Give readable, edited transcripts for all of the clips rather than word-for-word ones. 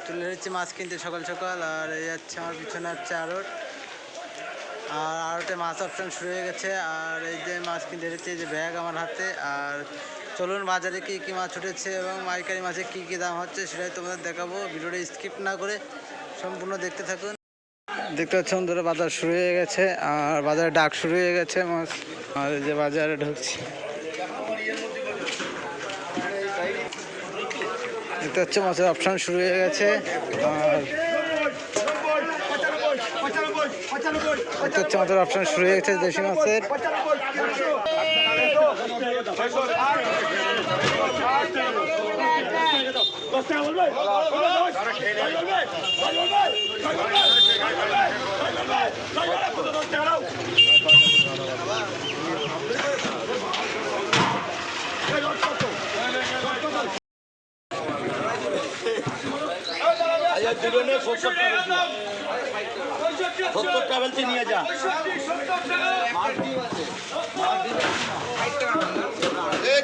চলে এসেছি মাছ কিনতে সকাল সকাল। আর এই যাচ্ছে আমার পিছনে হচ্ছে আড়ট, আর আড়টে মাছ অপশন শুরু হয়ে গেছে। আর এই যে মাছ কিনতে এসেছি, এই যে ব্যাগ আমার হাতে। আর চলুন বাজারে কী কী মাছ উঠেছে এবং পাইকারি মাছে কী কী দাম হচ্ছে সেটাই তোমাদের দেখাবো। ভিডিওটা স্কিপ না করে সম্পূর্ণ দেখতে থাকুন। দেখতে পাচ্ছেন ধরে বাজার শুরু হয়ে গেছে, আর বাজারে ডাক শুরু হয়ে গেছে মাছ। আর এই যে বাজারে ঢুকছি, দেখতে হচ্ছে মাছের অপশান শুরু হয়ে গেছে। আর দেখতে হচ্ছে মাছের অপশান শুরু হয়ে গেছে দেশি মাছের। নিয়ে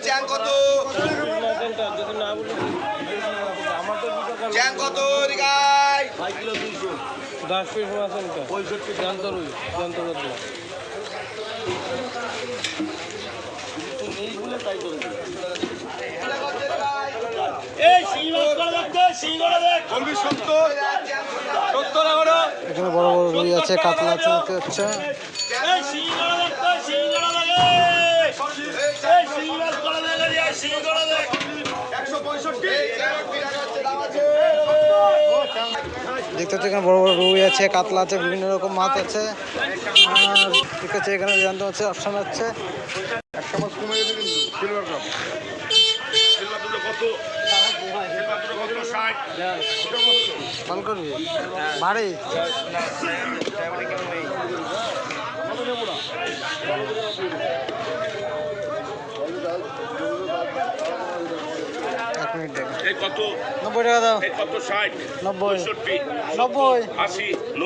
যা কত কত 5 কিলো 200 10 পিস আছে 65 যন্ত্রই যন্ত্র বলে তাই করে এখানে বড় বড় রুই আছে, কাতলা আছে, দেখতে হচ্ছে। দেখতে হচ্ছে এখানে বড় বড় রুই আছে, কাতলা আছে, বিভিন্ন রকম মাছ আছে। আর ঠিক আছে, এখানে জানতে হচ্ছে অপশান হচ্ছে কল করবি বাড়ি। কত 90 টাকা দাও। কত 60 90 90 90 80 90 90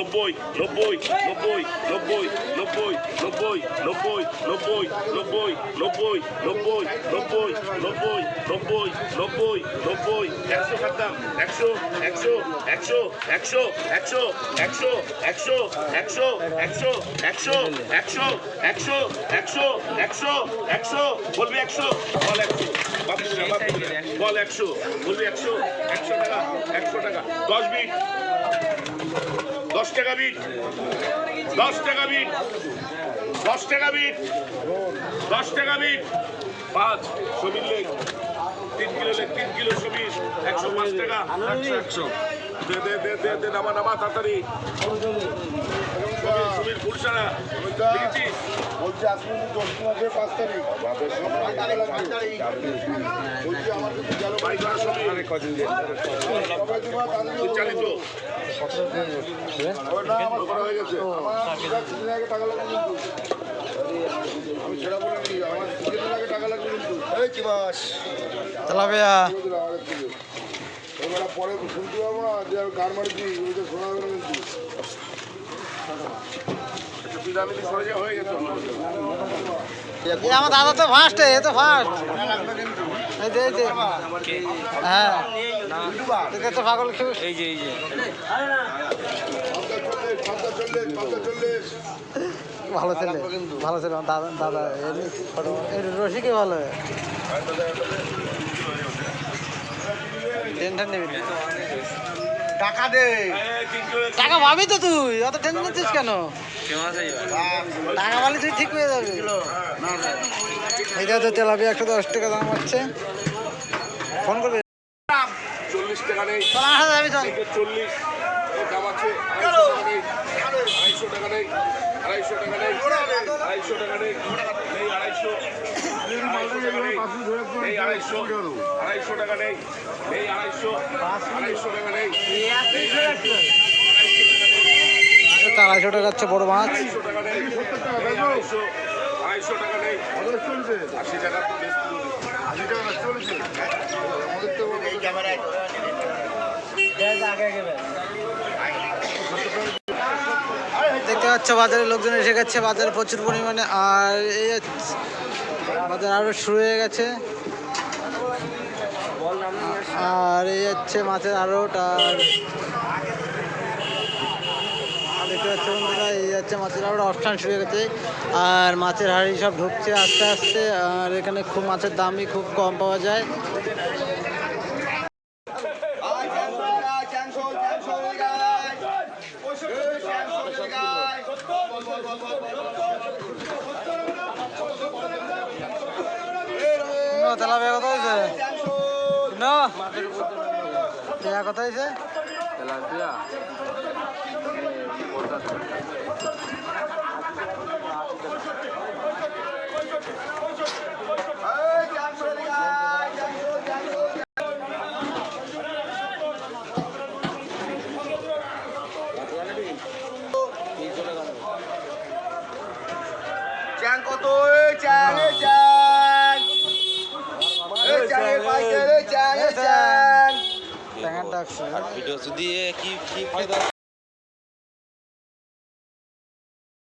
90 90 90 90 90 90 90 90 90 90 90 90 90 90 100 খাতাম 100 100 100 100 100 100 100 100 100 100 100 100 100 100 100 বলবি 100 বল 100 বল 100 বলবি 100 100 টাকা 100 টাকা 10 বিট 10 টাকা বিট 10 টাকা বিট 10 টাকা বিট 10 টাকা বিট 5 সবির লেগ 3 কিলো লেগ 3 কিলো সবির 105 টাকা 100 দে দে দে দে দে নামা নামা তাড়াতাড়ি সবির ফুলসারা দেখেছিস বলছি আসলে 10 মাসে 5 তারিখ বলছি আমাকে গেল বাইক আর সবির চালিত হয়ে গেছে আগে টাকা লাগবে কিন্তু আমি সেটা বলিনি আমার কিছুদিন আগে টাকা লাগবে কিন্তু এই কি মাস তেলাপিয়া এবার পরে শুনতে পারবো না যে আমি গান মারি দিই ওইটা শোনা হবে না কিন্তু আমার দাদা তো ফার্স্ট, এ তো ফার্স্ট। হ্যাঁ দেখে তো পাগল খেয়ে এই যে ভালো ছেলে, ভালো ছেলে দাদা দাদা রসিকে ভালো। টেনশন নিবি না, টাকা দে টাকা পাবি তো তুই, অত টেনশন নিচ্ছিস কেন? টাকা পালি তুই ঠিক হয়ে যাবে। এটা তো তেলাপিয়া 110 টাকা দাম হচ্ছে। ফোন করবি 40 টাকা নেই যাবি চল। 40 দাম আছে 250 টাকা নেই 250 টাকা নেই 250 টাকা নেই 250 টাকা নেই 250 টাকা নেই 250 টাকা নেই 250 টাকা হচ্ছে বড় মাছ। 250 টাকা নেই 250 টাকা নেই 80 টাকা চলেছে আমাদের তো এই ক্যামেরায় দেখতে পাচ্ছ বাজারে লোকজন এসে গেছে, বাজারে প্রচুর পরিমাণে। আর এই বাজার আরও শুরু হয়ে গেছে। আর এই হচ্ছে মাছের আড়ট। আর দেখতে পাচ্ছি বন্ধুরা, এই হচ্ছে মাছের আড়ট, অনুষ্ঠান শুরু হয়ে গেছে। আর মাছের হাঁড়ি সব ঢুকছে আস্তে আস্তে। আর এখানে খুব মাছের দামই খুব কম পাওয়া যায়। তেলাপিয়া কত হয়েছে? কত হয়েছে? চ্যাং কত? চ্যাং চ্যাং চ্যাং পাইছে রে, চ্যাং চ্যাং ট্যাঙের ডাকছে। ভিডিও যদি কি